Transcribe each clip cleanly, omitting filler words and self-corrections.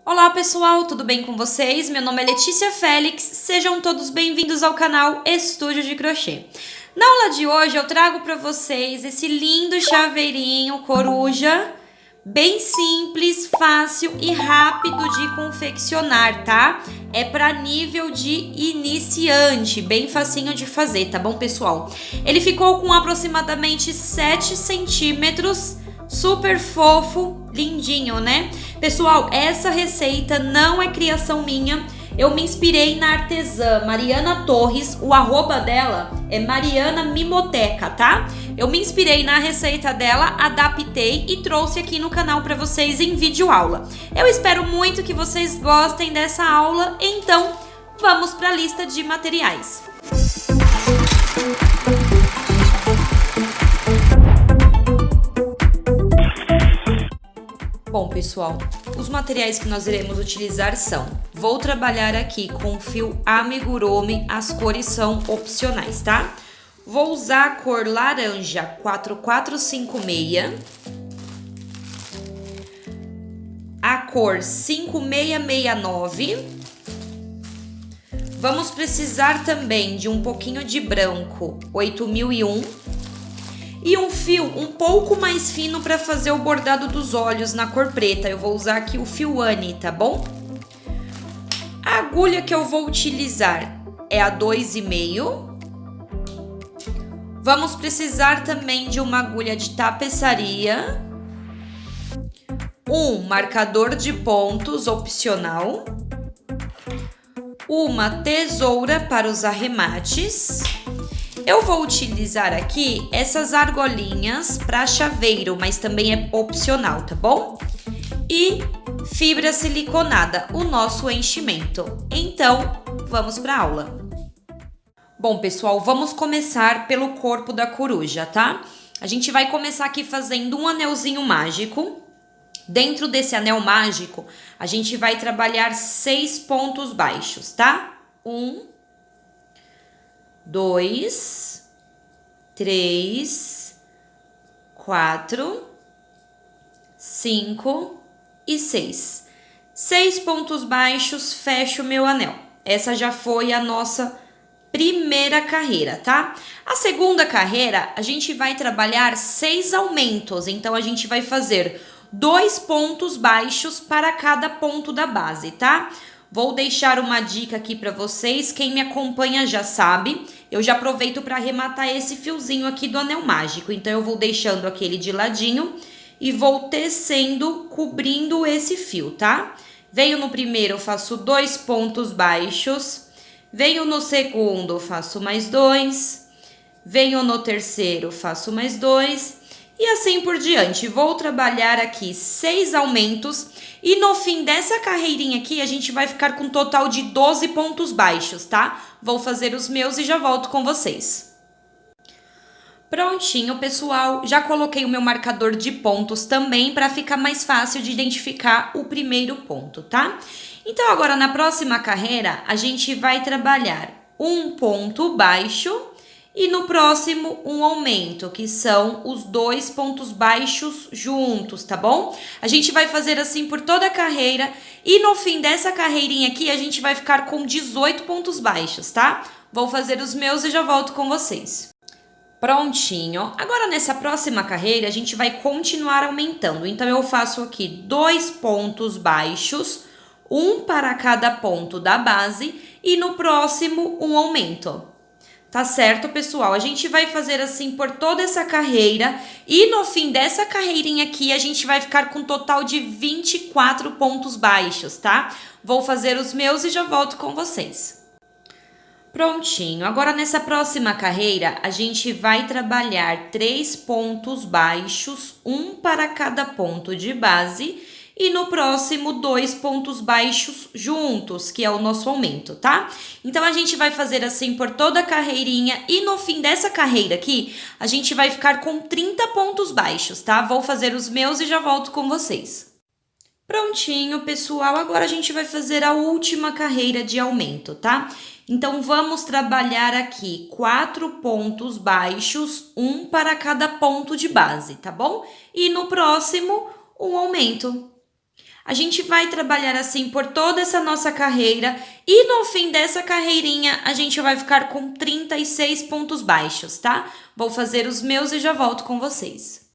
Olá pessoal, tudo bem com vocês? Meu nome é Letícia Félix, sejam todos bem-vindos ao canal Estúdio de Crochê. Na aula de hoje eu trago para vocês esse lindo chaveirinho coruja, bem simples, fácil e rápido de confeccionar, tá? É para nível de iniciante, bem facinho de fazer, tá bom pessoal? Ele ficou com aproximadamente 7 centímetros, super fofo, lindinho, né? Pessoal, essa receita não é criação minha. Eu me inspirei na artesã Mariana Torres, o arroba dela é Mariana Mimoteca, tá? Eu me inspirei na receita dela, adaptei e trouxe aqui no canal para vocês em vídeo aula. Eu espero muito que vocês gostem dessa aula, então vamos para a lista de materiais. Bom, pessoal, os materiais que nós iremos utilizar são: vou trabalhar aqui com fio amigurumi, as cores são opcionais, tá? Vou usar a cor laranja 4456, a cor 5669. Vamos precisar também de um pouquinho de branco 8001. E um fio um pouco mais fino para fazer o bordado dos olhos na cor preta. Eu vou usar aqui o fio Anne, tá bom? A agulha que eu vou utilizar é a 2,5. Vamos precisar também de uma agulha de tapeçaria. Um marcador de pontos opcional. Uma tesoura para os arremates. Eu vou utilizar aqui essas argolinhas para chaveiro, mas também é opcional, tá bom? E fibra siliconada, o nosso enchimento. Então, vamos para a aula. Bom, pessoal, vamos começar pelo corpo da coruja, tá? A gente vai começar aqui fazendo um anelzinho mágico. Dentro desse anel mágico, a gente vai trabalhar 6 pontos baixos, tá? 1, 2, 3, 4, 5 e 6. 6 pontos baixos, fecho o meu anel. Essa já foi a nossa primeira carreira, tá? A segunda carreira, a gente vai trabalhar 6 aumentos. Então, a gente vai fazer 2 pontos baixos para cada ponto da base, tá? Vou deixar uma dica aqui para vocês, quem me acompanha já sabe, eu já aproveito para arrematar esse fiozinho aqui do anel mágico. Então, eu vou deixando aquele de ladinho e vou tecendo, cobrindo esse fio, tá? Venho no primeiro, eu faço 2 pontos baixos, venho no segundo, faço mais 2, venho no terceiro, faço mais 2 e assim por diante. Vou trabalhar aqui 6 aumentos. E no fim dessa carreirinha aqui, a gente vai ficar com um total de 12 pontos baixos, tá? Vou fazer os meus e já volto com vocês. Prontinho, pessoal. Já coloquei o meu marcador de pontos também para ficar mais fácil de identificar o primeiro ponto, tá? Então, agora na próxima carreira, a gente vai trabalhar um ponto baixo e no próximo um aumento, que são os 2 pontos baixos juntos, tá bom? A gente vai fazer assim por toda a carreira e no fim dessa carreirinha aqui a gente vai ficar com 18 pontos baixos, tá? Vou fazer os meus e já volto com vocês. Prontinho. Agora nessa próxima carreira a gente vai continuar aumentando. Então eu faço aqui 2 pontos baixos, um para cada ponto da base e no próximo um aumento. Tá certo, pessoal? A gente vai fazer assim por toda essa carreira e no fim dessa carreirinha aqui a gente vai ficar com um total de 24 pontos baixos, tá? Vou fazer os meus e já volto com vocês. Prontinho. Agora nessa próxima carreira a gente vai trabalhar 3 pontos baixos, um para cada ponto de base e no próximo 2 pontos baixos juntos, que é o nosso aumento, tá? Então, a gente vai fazer assim por toda a carreirinha e no fim dessa carreira aqui, a gente vai ficar com 30 pontos baixos, tá? Vou fazer os meus e já volto com vocês. Prontinho, pessoal. Agora, a gente vai fazer a última carreira de aumento, tá? Então, vamos trabalhar aqui 4 pontos baixos, um para cada ponto de base, tá bom? E no próximo, um aumento. A gente vai trabalhar assim por toda essa nossa carreira e no fim dessa carreirinha a gente vai ficar com 36 pontos baixos, tá? Vou fazer os meus e já volto com vocês.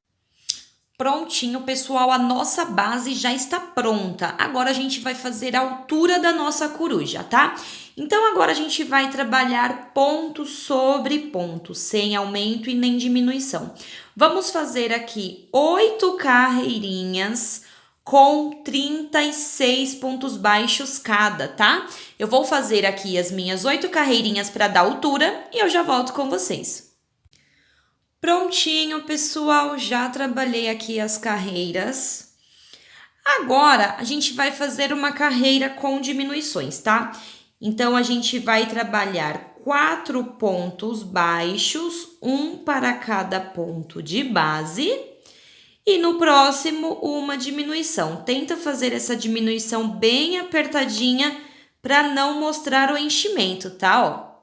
Prontinho, pessoal, a nossa base já está pronta. Agora a gente vai fazer a altura da nossa coruja, tá? Então agora a gente vai trabalhar ponto sobre ponto, sem aumento e nem diminuição. Vamos fazer aqui 8 carreirinhas com 36 pontos baixos cada, tá? Eu vou fazer aqui as minhas 8 carreirinhas para dar altura e eu já volto com vocês. Prontinho, pessoal, já trabalhei aqui as carreiras. Agora, a gente vai fazer uma carreira com diminuições, tá? Então, a gente vai trabalhar 4 pontos baixos, um para cada ponto de base. E no próximo, uma diminuição. Tenta fazer essa diminuição bem apertadinha para não mostrar o enchimento, tá? Ó.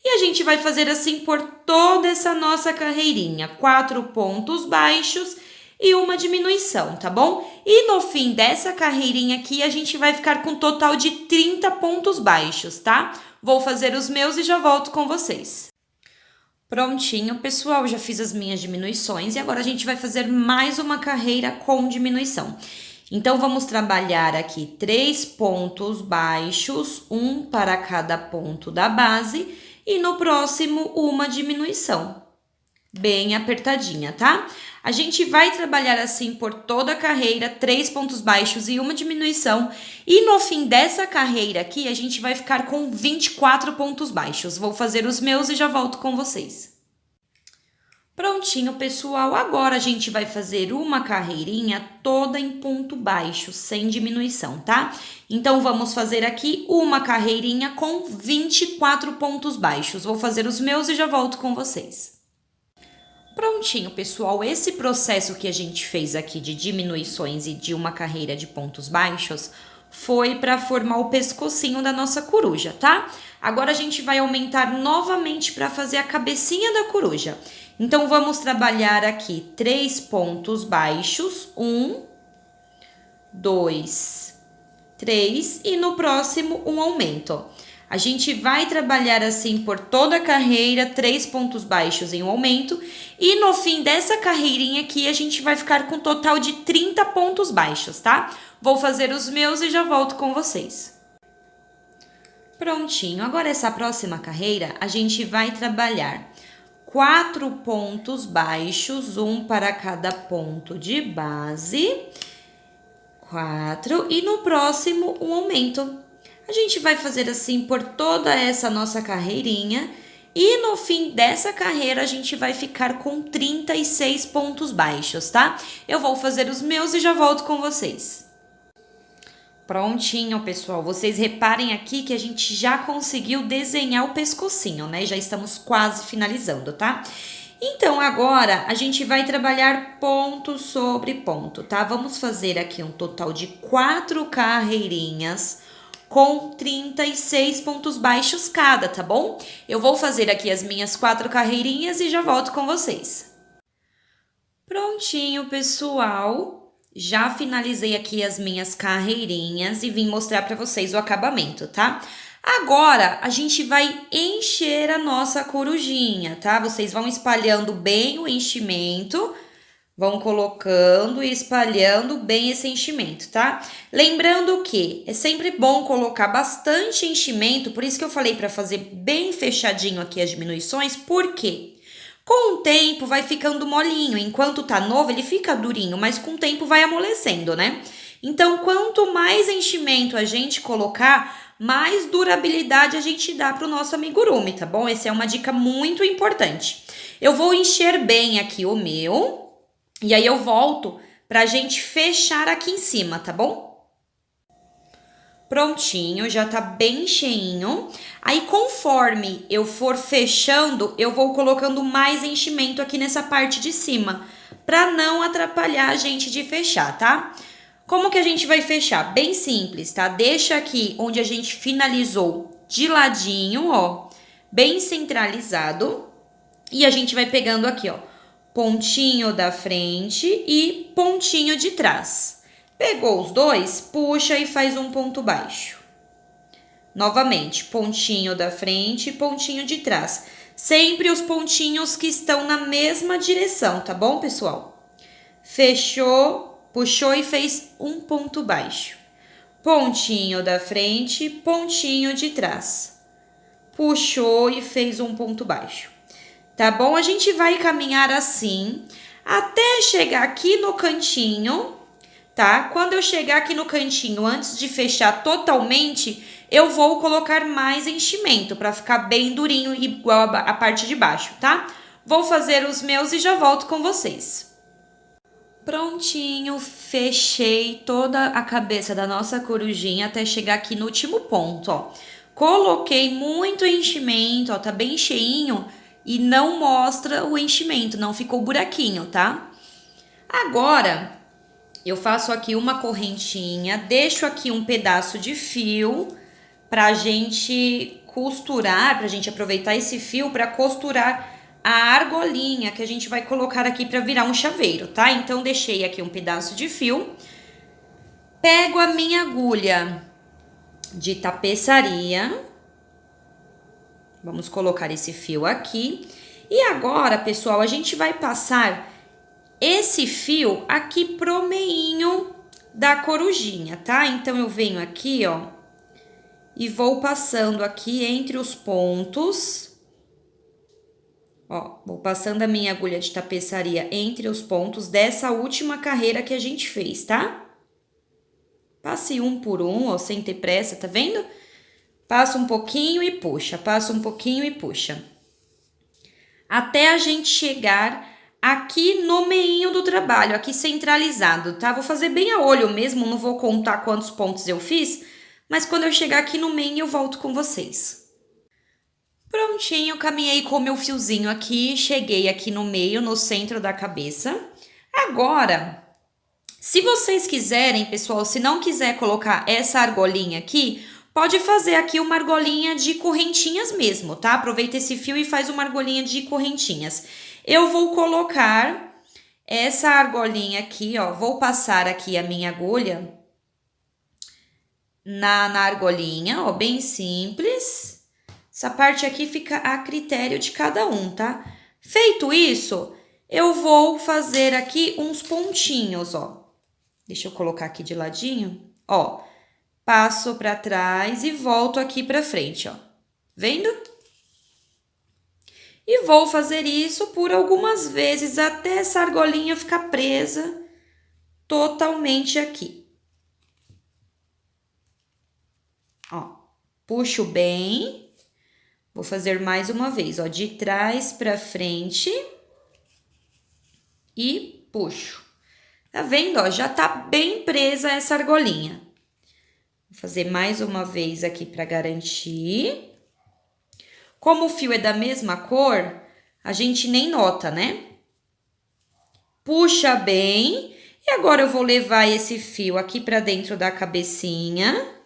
E a gente vai fazer assim por toda essa nossa carreirinha. 4 pontos baixos e uma diminuição, tá bom? E no fim dessa carreirinha aqui, a gente vai ficar com um total de 30 pontos baixos, tá? Vou fazer os meus e já volto com vocês. Prontinho, pessoal, já fiz as minhas diminuições e agora a gente vai fazer mais uma carreira com diminuição. Então, vamos trabalhar aqui 3 pontos baixos, um para cada ponto da base e no próximo uma diminuição, bem apertadinha, tá? A gente vai trabalhar assim por toda a carreira, 3 pontos baixos e uma diminuição. E no fim dessa carreira aqui, a gente vai ficar com 24 pontos baixos. Vou fazer os meus e já volto com vocês. Prontinho, pessoal. Agora a gente vai fazer uma carreirinha toda em ponto baixo, sem diminuição, tá? Então, vamos fazer aqui uma carreirinha com 24 pontos baixos. Vou fazer os meus e já volto com vocês. Prontinho, pessoal, esse processo que a gente fez aqui de diminuições e de uma carreira de pontos baixos foi para formar o pescocinho da nossa coruja, tá? Agora a gente vai aumentar novamente para fazer a cabecinha da coruja. Então, vamos trabalhar aqui 3 pontos baixos, 1, 2, 3 e no próximo um aumento. A gente vai trabalhar assim por toda a carreira, 3 pontos baixos em um aumento. E no fim dessa carreirinha aqui, a gente vai ficar com um total de 30 pontos baixos, tá? Vou fazer os meus e já volto com vocês. Prontinho, agora essa próxima carreira, a gente vai trabalhar 4 pontos baixos, um para cada ponto de base. 4 e no próximo um aumento. A gente vai fazer assim por toda essa nossa carreirinha e no fim dessa carreira a gente vai ficar com 36 pontos baixos, tá? Eu vou fazer os meus e já volto com vocês. Prontinho, pessoal. Vocês reparem aqui que a gente já conseguiu desenhar o pescocinho, né? Já estamos quase finalizando, tá? Então, agora a gente vai trabalhar ponto sobre ponto, tá? Vamos fazer aqui um total de 4 carreirinhas com 36 pontos baixos cada, tá bom? Eu vou fazer aqui as minhas 4 carreirinhas e já volto com vocês. Prontinho, pessoal. Já finalizei aqui as minhas carreirinhas e vim mostrar para vocês o acabamento, tá? Agora, a gente vai encher a nossa corujinha, tá? Vocês vão espalhando bem o enchimento, vão colocando e espalhando bem esse enchimento, tá? Lembrando que é sempre bom colocar bastante enchimento, por isso que eu falei para fazer bem fechadinho aqui as diminuições, por quê? Com o tempo vai ficando molinho, enquanto tá novo ele fica durinho, mas com o tempo vai amolecendo, né? Então, quanto mais enchimento a gente colocar, mais durabilidade a gente dá pro nosso amigurumi, tá bom? Essa é uma dica muito importante. Eu vou encher bem aqui o meu. E aí eu volto pra gente fechar aqui em cima, tá bom? Prontinho, já tá bem cheinho. Aí conforme eu for fechando, eu vou colocando mais enchimento aqui nessa parte de cima, pra não atrapalhar a gente de fechar, tá? Como que a gente vai fechar? Bem simples, tá? Deixa aqui onde a gente finalizou de ladinho, ó, bem centralizado. E a gente vai pegando aqui, ó, pontinho da frente e pontinho de trás. Pegou os dois, puxa e faz um ponto baixo. Novamente, pontinho da frente e pontinho de trás. Sempre os pontinhos que estão na mesma direção, tá bom, pessoal? Fechou, puxou e fez um ponto baixo. Pontinho da frente, pontinho de trás. Puxou e fez um ponto baixo. Tá bom? A gente vai caminhar assim até chegar aqui no cantinho, tá? Quando eu chegar aqui no cantinho, antes de fechar totalmente, eu vou colocar mais enchimento para ficar bem durinho, igual a parte de baixo, tá? Vou fazer os meus e já volto com vocês. Prontinho, fechei toda a cabeça da nossa corujinha até chegar aqui no último ponto, ó. Coloquei muito enchimento, ó, tá bem cheinho e não mostra o enchimento, não ficou buraquinho, tá? Agora, eu faço aqui uma correntinha, deixo aqui um pedaço de fio pra gente costurar, pra gente aproveitar esse fio pra costurar a argolinha que a gente vai colocar aqui pra virar um chaveiro, tá? Então, deixei aqui um pedaço de fio, pego a minha agulha de tapeçaria, vamos colocar esse fio aqui. E agora, pessoal, a gente vai passar esse fio aqui pro meinho da corujinha, tá? Então, eu venho aqui, ó, e vou passando aqui entre os pontos. Ó, vou passando a minha agulha de tapeçaria entre os pontos dessa última carreira que a gente fez, tá? Passe um por um, ó, sem ter pressa, tá vendo? Passa um pouquinho e puxa, passa um pouquinho e puxa. Até a gente chegar aqui no meinho do trabalho, aqui centralizado, tá? Vou fazer bem a olho mesmo, não vou contar quantos pontos eu fiz, mas quando eu chegar aqui no meinho eu volto com vocês. Prontinho, caminhei com o meu fiozinho aqui, cheguei aqui no meio, no centro da cabeça. Agora, se vocês quiserem, pessoal, se não quiser colocar essa argolinha aqui, pode fazer aqui uma argolinha de correntinhas mesmo, tá? Aproveita esse fio e faz uma argolinha de correntinhas. Eu vou colocar essa argolinha aqui, ó, vou passar aqui a minha agulha na argolinha, ó, bem simples. Essa parte aqui fica a critério de cada um, tá? Feito isso, eu vou fazer aqui uns pontinhos, ó. Deixa eu colocar aqui de ladinho, ó. Passo pra trás e volto aqui pra frente, ó. Vendo? E vou fazer isso por algumas vezes até essa argolinha ficar presa totalmente aqui. Ó, puxo bem. Vou fazer mais uma vez, ó, de trás pra frente e puxo. Tá vendo, ó? Já tá bem presa essa argolinha. Vou fazer mais uma vez aqui pra garantir. Como o fio é da mesma cor, a gente nem nota, né? Puxa bem. E agora eu vou levar esse fio aqui pra dentro da cabecinha.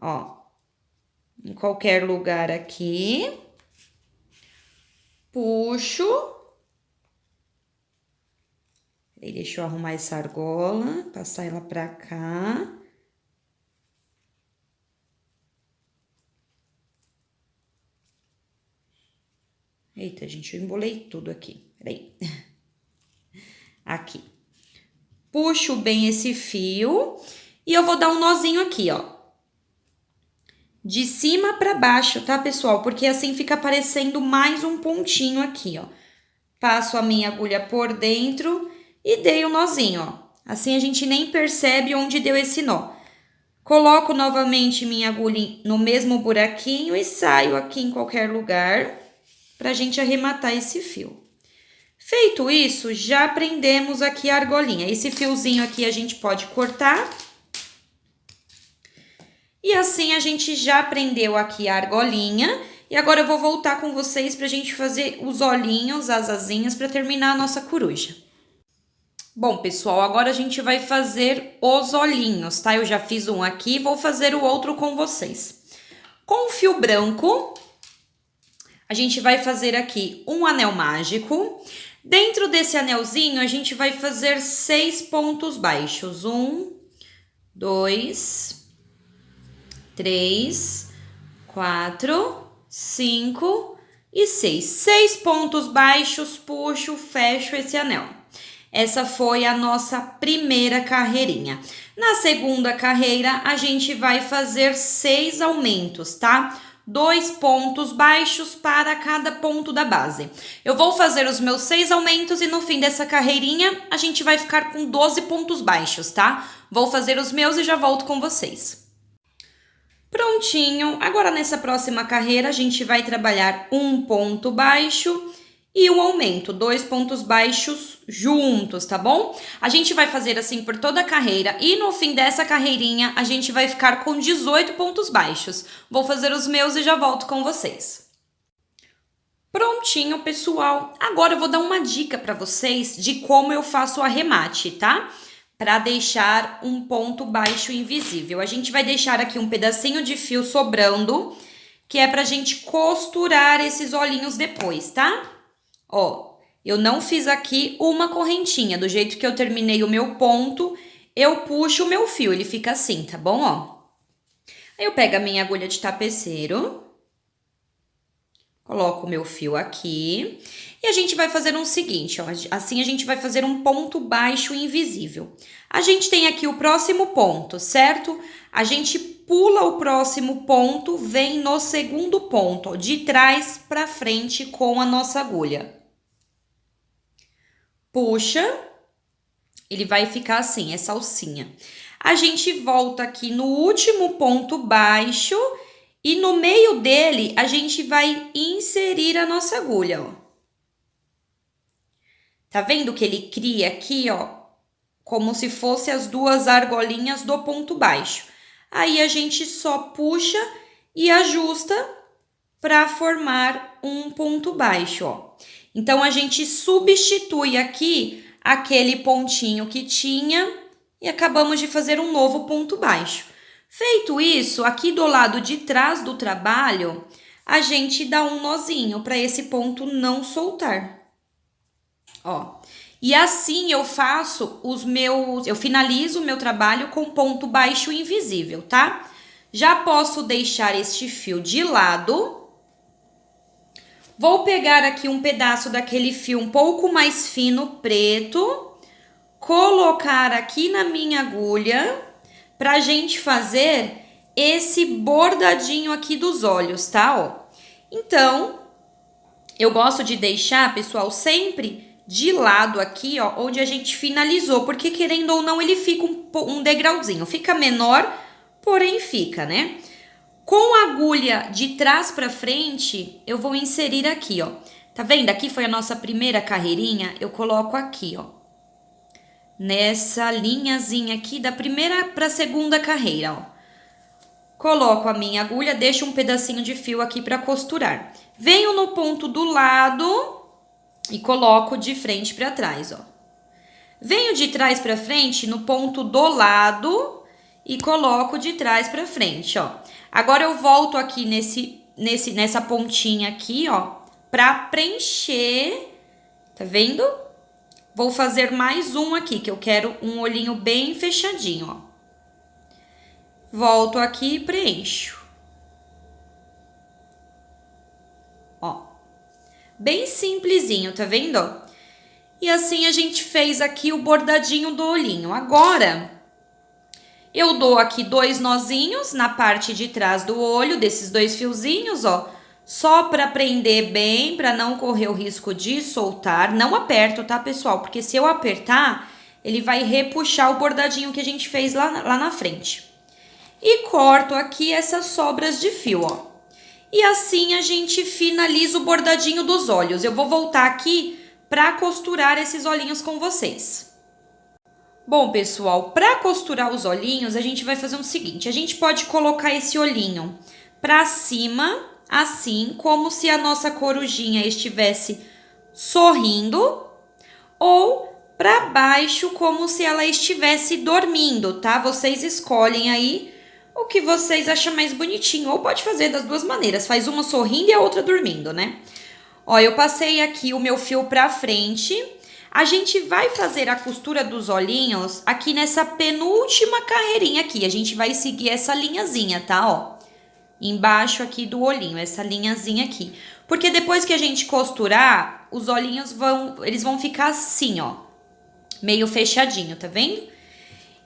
Ó. Em qualquer lugar aqui. Puxo. E deixa eu arrumar essa argola, passar ela pra cá. Eita, gente, eu embolei tudo aqui. Peraí. Aqui. Puxo bem esse fio e eu vou dar um nozinho aqui, ó. De cima pra baixo, tá, pessoal? Porque assim fica aparecendo mais um pontinho aqui, ó. Passo a minha agulha por dentro e dei um nozinho, ó. Assim a gente nem percebe onde deu esse nó. Coloco novamente minha agulha no mesmo buraquinho e saio aqui em qualquer lugar pra gente arrematar esse fio. Feito isso, já prendemos aqui a argolinha. Esse fiozinho aqui a gente pode cortar. E assim a gente já prendeu aqui a argolinha. E agora eu vou voltar com vocês pra gente fazer os olhinhos, as asinhas, pra terminar a nossa coruja. Bom, pessoal, agora a gente vai fazer os olhinhos, tá? Eu já fiz um aqui, vou fazer o outro com vocês. Com o fio branco, a gente vai fazer aqui um anel mágico. Dentro desse anelzinho, a gente vai fazer 6 pontos baixos. 1, 2, 3, 4, 5 e 6. 6 pontos baixos, puxo, fecho esse anel. Essa foi a nossa primeira carreirinha. Na segunda carreira, a gente vai fazer 6 aumentos, tá? 2 pontos baixos para cada ponto da base. Eu vou fazer os meus 6 aumentos e no fim dessa carreirinha, a gente vai ficar com 12 pontos baixos, tá? Vou fazer os meus e já volto com vocês. Prontinho! Agora nessa próxima carreira, a gente vai trabalhar um ponto baixo e um aumento, 2 pontos baixos juntos, tá bom? A gente vai fazer assim por toda a carreira e no fim dessa carreirinha a gente vai ficar com 18 pontos baixos. Vou fazer os meus e já volto com vocês. Prontinho, pessoal! Agora eu vou dar uma dica para vocês de como eu faço o arremate, tá? Para deixar um ponto baixo invisível. A gente vai deixar aqui um pedacinho de fio sobrando, que é pra gente costurar esses olhinhos depois, tá? Ó, eu não fiz aqui uma correntinha, do jeito que eu terminei o meu ponto, eu puxo o meu fio, ele fica assim, tá bom, ó? Aí eu pego a minha agulha de tapeceiro, coloco o meu fio aqui, e a gente vai fazer o seguinte, ó, assim a gente vai fazer um ponto baixo invisível. A gente tem aqui o próximo ponto, certo? A gente pula o próximo ponto, vem no segundo ponto, ó, de trás pra frente com a nossa agulha. Puxa, ele vai ficar assim, essa alcinha. A gente volta aqui no último ponto baixo e no meio dele a gente vai inserir a nossa agulha, ó. Tá vendo que ele cria aqui, ó, como se fosse as duas argolinhas do ponto baixo. Aí a gente só puxa e ajusta para formar um ponto baixo, ó. Então, a gente substitui aqui aquele pontinho que tinha e acabamos de fazer um novo ponto baixo. Feito isso, aqui do lado de trás do trabalho, a gente dá um nozinho para esse ponto não soltar. Ó, e assim eu faço eu finalizo o meu trabalho com ponto baixo invisível, tá? Já posso deixar este fio de lado. Vou pegar aqui um pedaço daquele fio um pouco mais fino, preto, colocar aqui na minha agulha pra gente fazer esse bordadinho aqui dos olhos, tá? Ó. Então, eu gosto de deixar, pessoal, sempre de lado aqui, ó, onde a gente finalizou, porque querendo ou não, ele fica um degrauzinho. Fica menor, porém fica, né? Com a agulha de trás para frente, eu vou inserir aqui, ó. Tá vendo? Aqui foi a nossa primeira carreirinha, eu coloco aqui, ó. Nessa linhazinha aqui da primeira para a segunda carreira, ó. Coloco a minha agulha, deixo um pedacinho de fio aqui para costurar. Venho no ponto do lado e coloco de frente para trás, ó. Venho de trás para frente no ponto do lado e coloco de trás para frente, ó. Agora eu volto aqui nessa pontinha aqui, ó, pra preencher, tá vendo? Vou fazer mais um aqui, que eu quero um olhinho bem fechadinho, ó. Volto aqui e preencho. Ó, bem simplesinho, tá vendo? E assim a gente fez aqui o bordadinho do olhinho. Agora, eu dou aqui 2 nozinhos na parte de trás do olho, desses 2 fiozinhos, ó. Só para prender bem, para não correr o risco de soltar. Não aperto, tá, pessoal? Porque se eu apertar, ele vai repuxar o bordadinho que a gente fez lá na frente. E corto aqui essas sobras de fio, ó. E assim a gente finaliza o bordadinho dos olhos. Eu vou voltar aqui para costurar esses olhinhos com vocês. Bom, pessoal, para costurar os olhinhos, a gente vai fazer o seguinte. A gente pode colocar esse olhinho para cima, assim, como se a nossa corujinha estivesse sorrindo, ou para baixo, como se ela estivesse dormindo, tá? Vocês escolhem aí o que vocês acham mais bonitinho, ou pode fazer das duas maneiras. Faz uma sorrindo e a outra dormindo, né? Ó, eu passei aqui o meu fio pra frente. A gente vai fazer a costura dos olhinhos aqui nessa penúltima carreirinha aqui. A gente vai seguir essa linhazinha, tá? Ó, embaixo aqui do olhinho, essa linhazinha aqui. Porque depois que a gente costurar, os olhinhos eles vão ficar assim, ó, meio fechadinho, tá vendo?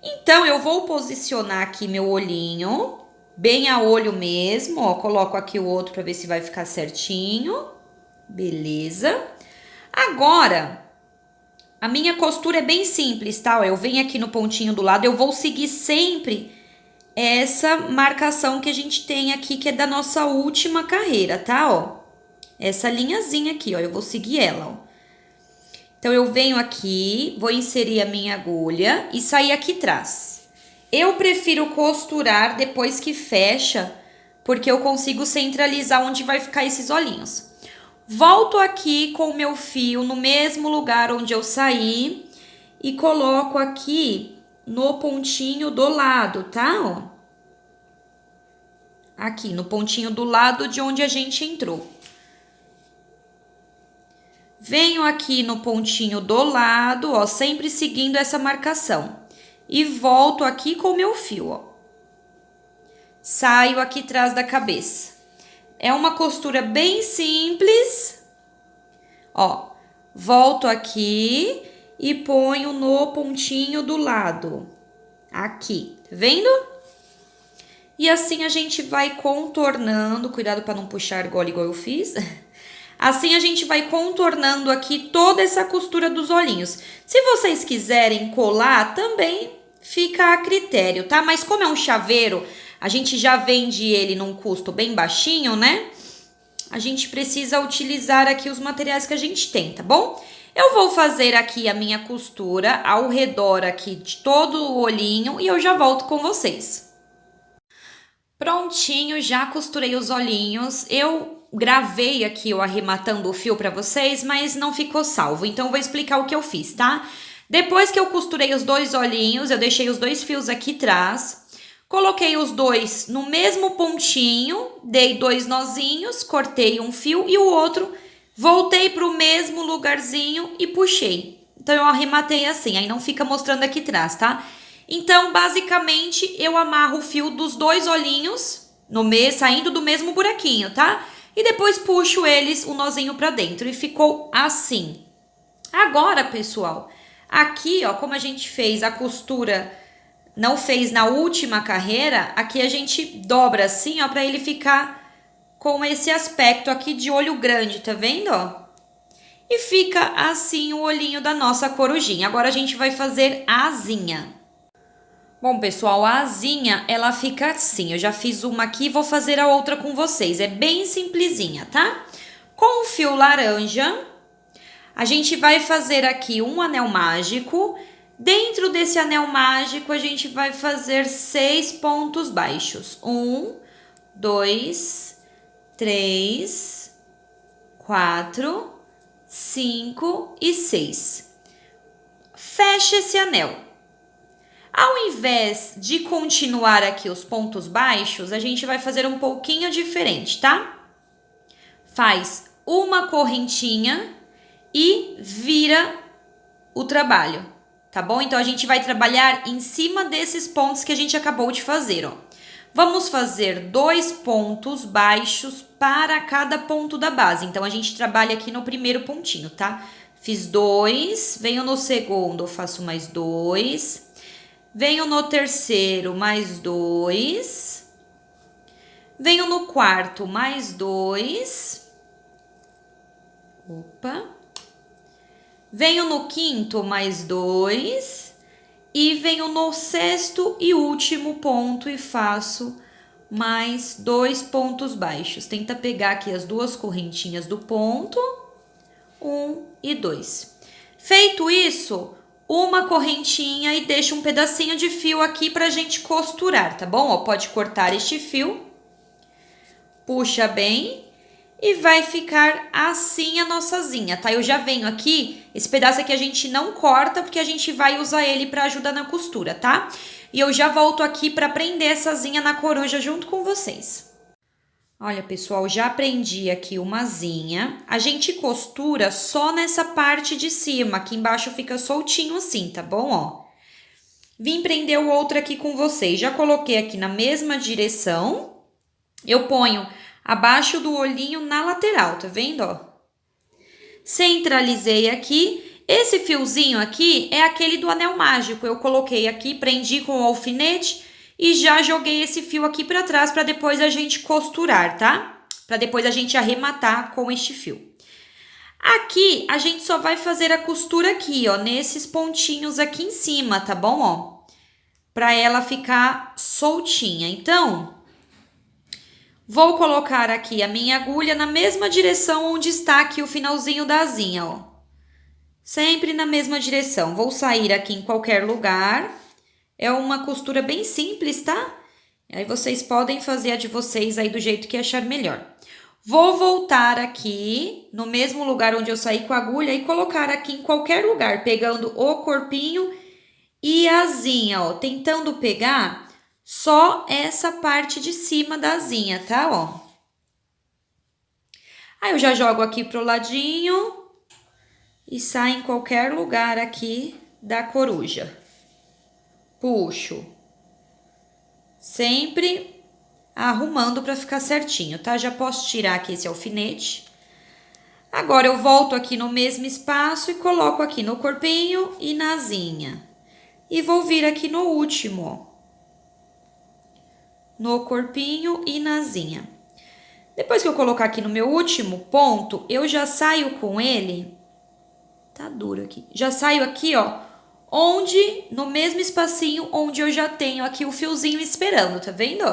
Então, eu vou posicionar aqui meu olhinho, bem a olho mesmo, ó, coloco aqui o outro pra ver se vai ficar certinho. Beleza. Agora, a minha costura é bem simples, tá? Ó, eu venho aqui no pontinho do lado, eu vou seguir sempre essa marcação que a gente tem aqui, que é da nossa última carreira, tá? Ó, essa linhazinha aqui, ó, eu vou seguir ela, ó. Então, eu venho aqui, vou inserir a minha agulha e sair aqui atrás. Eu prefiro costurar depois que fecha, porque eu consigo centralizar onde vai ficar esses olhinhos. Volto aqui com o meu fio no mesmo lugar onde eu saí e coloco aqui no pontinho do lado, tá? Ó. Aqui, no pontinho do lado de onde a gente entrou. Venho aqui no pontinho do lado, ó, sempre seguindo essa marcação. E volto aqui com o meu fio, ó. Saio aqui atrás da cabeça. É uma costura bem simples. Ó, volto aqui e ponho no pontinho do lado. Aqui, tá vendo? E assim a gente vai contornando. Cuidado para não puxar argola igual eu fiz. Assim a gente vai contornando aqui toda essa costura dos olhinhos. Se vocês quiserem colar, também fica a critério, tá? Mas como é um chaveiro, a gente já vende ele num custo bem baixinho, né? A gente precisa utilizar aqui os materiais que a gente tem, tá bom? Eu vou fazer aqui a minha costura ao redor aqui de todo o olhinho e eu já volto com vocês. Prontinho, já costurei os olhinhos. Eu gravei aqui eu arrematando o fio para vocês, mas não ficou salvo. Então, eu vou explicar o que eu fiz, tá? Depois que eu costurei os dois olhinhos, eu deixei os dois fios aqui atrás. Coloquei os dois no mesmo pontinho, dei 2 nozinhos, cortei um fio e o outro, voltei para o mesmo lugarzinho e puxei. Então, eu arrematei assim, aí não fica mostrando aqui atrás, tá? Então, basicamente, eu amarro o fio dos dois olhinhos, saindo do mesmo buraquinho, tá? E depois puxo eles, o nozinho pra dentro, e ficou assim. Agora, pessoal, aqui, ó, como a gente fez a costura, não fez na última carreira, aqui a gente dobra assim, ó, pra ele ficar com esse aspecto aqui de olho grande, tá vendo, ó? E fica assim o olhinho da nossa corujinha. Agora, a gente vai fazer a asinha. Bom, pessoal, a asinha, ela fica assim. Eu já fiz uma aqui e vou fazer a outra com vocês. É bem simplesinha, tá? Com o fio laranja, a gente vai fazer aqui um anel mágico. Dentro desse anel mágico, a gente vai fazer 6 pontos baixos. 1, 2, 3, 4, 5 e 6. Fecha esse anel. Ao invés de continuar aqui os pontos baixos, a gente vai fazer um pouquinho diferente, tá? Faz uma correntinha e vira o trabalho, tá bom? Então, a gente vai trabalhar em cima desses pontos que a gente acabou de fazer, ó. Vamos fazer 2 pontos baixos para cada ponto da base. Então, a gente trabalha aqui no primeiro pontinho, tá? Fiz 2, venho no segundo, faço mais 2... Venho no terceiro, mais 2. Venho no quarto, mais 2. Opa. Venho no quinto, mais 2. E venho no sexto e último ponto e faço mais 2 pontos baixos. Tenta pegar aqui as 2 correntinhas do ponto. 1 e 2. Feito isso, uma correntinha e deixa um pedacinho de fio aqui pra gente costurar, tá bom? Ó, pode cortar este fio, puxa bem e vai ficar assim a nossa asinha, tá? Eu já venho aqui, esse pedaço aqui a gente não corta porque a gente vai usar ele pra ajudar na costura, tá? E eu já volto aqui pra prender essa asinha na coruja junto com vocês. Olha, pessoal, já prendi aqui uma asinha. A gente costura só nessa parte de cima, aqui embaixo fica soltinho assim, tá bom? Ó. Vim prender o outro aqui com vocês. Já coloquei aqui na mesma direção. Eu ponho abaixo do olhinho na lateral, tá vendo, ó? Centralizei aqui. Esse fiozinho aqui é aquele do anel mágico. Eu coloquei aqui, prendi com o alfinete e já joguei esse fio aqui para trás para depois a gente costurar, tá? Para depois a gente arrematar com este fio. Aqui a gente só vai fazer a costura aqui, ó, nesses pontinhos aqui em cima, tá bom, ó? Para ela ficar soltinha. Então, vou colocar aqui a minha agulha na mesma direção onde está aqui o finalzinho da asinha, ó. Sempre na mesma direção. Vou sair aqui em qualquer lugar. É uma costura bem simples, tá? Aí vocês podem fazer a de vocês aí do jeito que achar melhor. Vou voltar aqui no mesmo lugar onde eu saí com a agulha e colocar aqui em qualquer lugar, pegando o corpinho e a asinha, ó. Tentando pegar só essa parte de cima da asinha, tá? Ó. Aí eu já jogo aqui pro ladinho e sai em qualquer lugar aqui da coruja. Puxo. Sempre arrumando para ficar certinho, tá? Já posso tirar aqui esse alfinete. Agora eu volto aqui no mesmo espaço e coloco aqui no corpinho e na asinha. E vou vir aqui no último, ó. No corpinho e na asinha. Depois que eu colocar aqui no meu último ponto, eu já saio com ele. Tá duro aqui. Já saio aqui, ó, onde, no mesmo espacinho onde eu já tenho aqui o fiozinho esperando, tá vendo?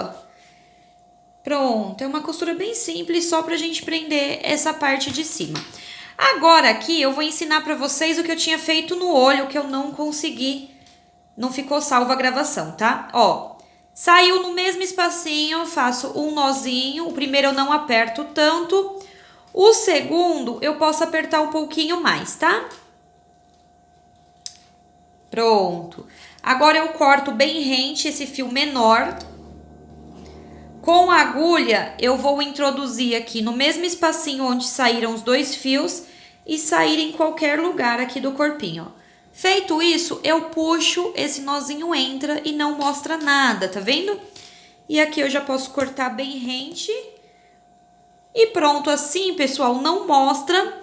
Pronto, é uma costura bem simples, só pra gente prender essa parte de cima. Agora aqui eu vou ensinar pra vocês o que eu tinha feito no olho, que eu não consegui, não ficou salva a gravação, tá? Ó, saiu no mesmo espacinho, faço um nozinho, o primeiro eu não aperto tanto, o segundo eu posso apertar um pouquinho mais, tá? Pronto. Agora eu corto bem rente esse fio menor. Com a agulha, eu vou introduzir aqui no mesmo espacinho onde saíram os dois fios e sair em qualquer lugar aqui do corpinho, ó. Feito isso, eu puxo, esse nozinho entra e não mostra nada, tá vendo? E aqui eu já posso cortar bem rente. E pronto, assim, pessoal, não mostra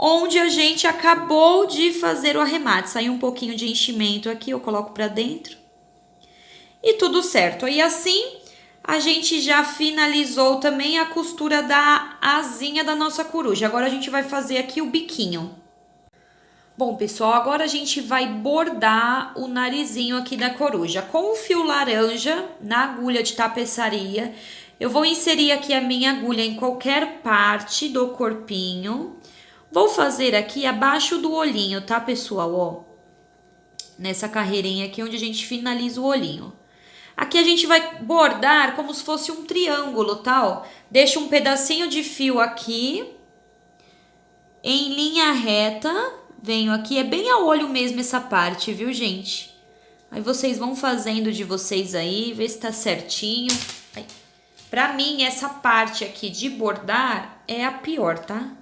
onde a gente acabou de fazer o arremate. Saiu um pouquinho de enchimento aqui, eu coloco pra dentro. E tudo certo. E assim, a gente já finalizou também a costura da asinha da nossa coruja. Agora a gente vai fazer aqui o biquinho. Bom, pessoal, agora a gente vai bordar o narizinho aqui da coruja. Com o fio laranja, na agulha de tapeçaria, eu vou inserir aqui a minha agulha em qualquer parte do corpinho. Vou fazer aqui abaixo do olhinho, tá, pessoal? Ó, nessa carreirinha aqui onde a gente finaliza o olhinho. Aqui a gente vai bordar como se fosse um triângulo, tá? Ó, deixa um pedacinho de fio aqui, em linha reta. Venho aqui, é bem a olho mesmo essa parte, viu, gente? Aí vocês vão fazendo de vocês aí, ver se tá certinho. Aí. Pra mim, essa parte aqui de bordar é a pior, tá?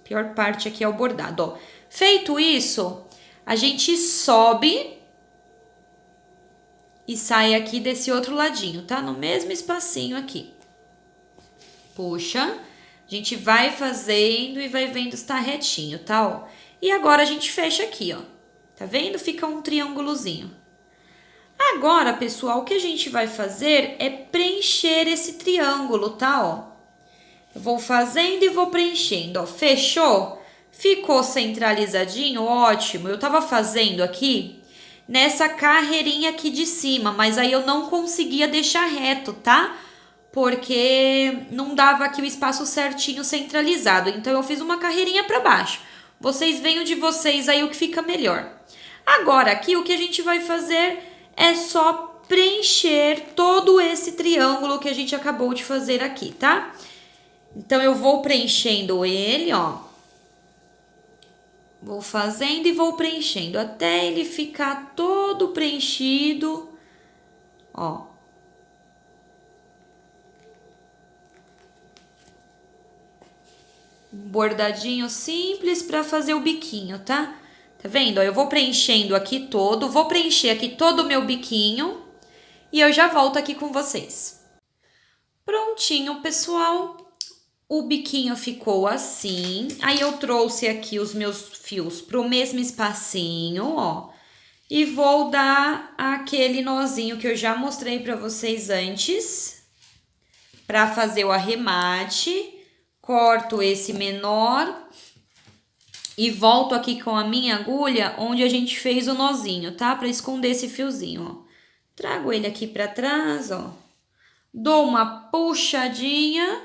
Pior parte aqui é o bordado, ó. Feito isso, a gente sobe e sai aqui desse outro ladinho, tá? No mesmo espacinho aqui. Puxa, a gente vai fazendo e vai vendo se tá retinho, tá? Ó. E agora a gente fecha aqui, ó. Tá vendo? Fica um triângulozinho. Agora, pessoal, o que a gente vai fazer é preencher esse triângulo, tá? Ó. Eu vou fazendo e vou preenchendo, ó. Fechou? Ficou centralizadinho? Ótimo. Eu tava fazendo aqui nessa carreirinha aqui de cima, mas aí eu não conseguia deixar reto, tá? Porque não dava aqui o espaço certinho centralizado. Então, eu fiz uma carreirinha para baixo. Vocês veem o de vocês aí o que fica melhor. Agora, aqui o que a gente vai fazer é só preencher todo esse triângulo que a gente acabou de fazer aqui, tá? Então, eu vou preenchendo ele, ó. Vou fazendo e vou preenchendo até ele ficar todo preenchido, ó. Um bordadinho simples para fazer o biquinho, tá? Tá vendo? Ó, eu vou preenchendo aqui todo, vou preencher aqui todo o meu biquinho e eu já volto aqui com vocês. Prontinho, pessoal. O biquinho ficou assim. Aí eu trouxe aqui os meus fios pro mesmo espacinho, ó. E vou dar aquele nozinho que eu já mostrei para vocês antes. Para fazer o arremate. Corto esse menor. E volto aqui com a minha agulha onde a gente fez o nozinho, tá? Para esconder esse fiozinho, ó. Trago ele aqui para trás, ó. Dou uma puxadinha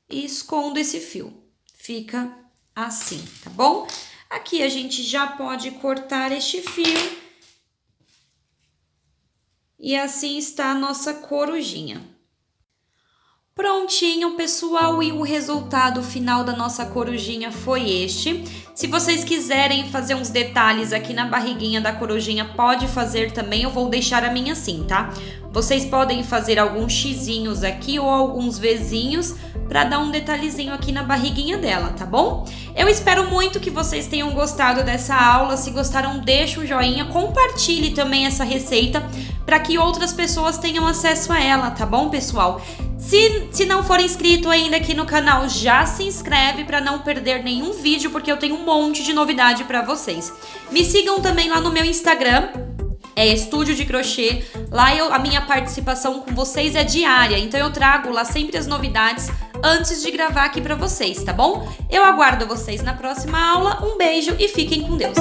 e escondo esse fio. Fica assim, tá bom? Aqui a gente já pode cortar este fio. E assim está a nossa corujinha. Prontinho, pessoal, e o resultado final da nossa corujinha foi este. Se vocês quiserem fazer uns detalhes aqui na barriguinha da corujinha, pode fazer também, eu vou deixar a minha assim, tá? Vocês podem fazer alguns xizinhos aqui ou alguns Vzinhos para dar um detalhezinho aqui na barriguinha dela, tá bom? Eu espero muito que vocês tenham gostado dessa aula. Se gostaram, deixa um joinha, compartilhe também essa receita para que outras pessoas tenham acesso a ela, tá bom, pessoal? Se não for inscrito ainda aqui no canal, já se inscreve para não perder nenhum vídeo, porque eu tenho um monte de novidade para vocês. Me sigam também lá no meu Instagram, é Estúdio de Crochê. Lá a minha participação com vocês é diária, então eu trago lá sempre as novidades antes de gravar aqui para vocês, tá bom? Eu aguardo vocês na próxima aula. Um beijo e fiquem com Deus!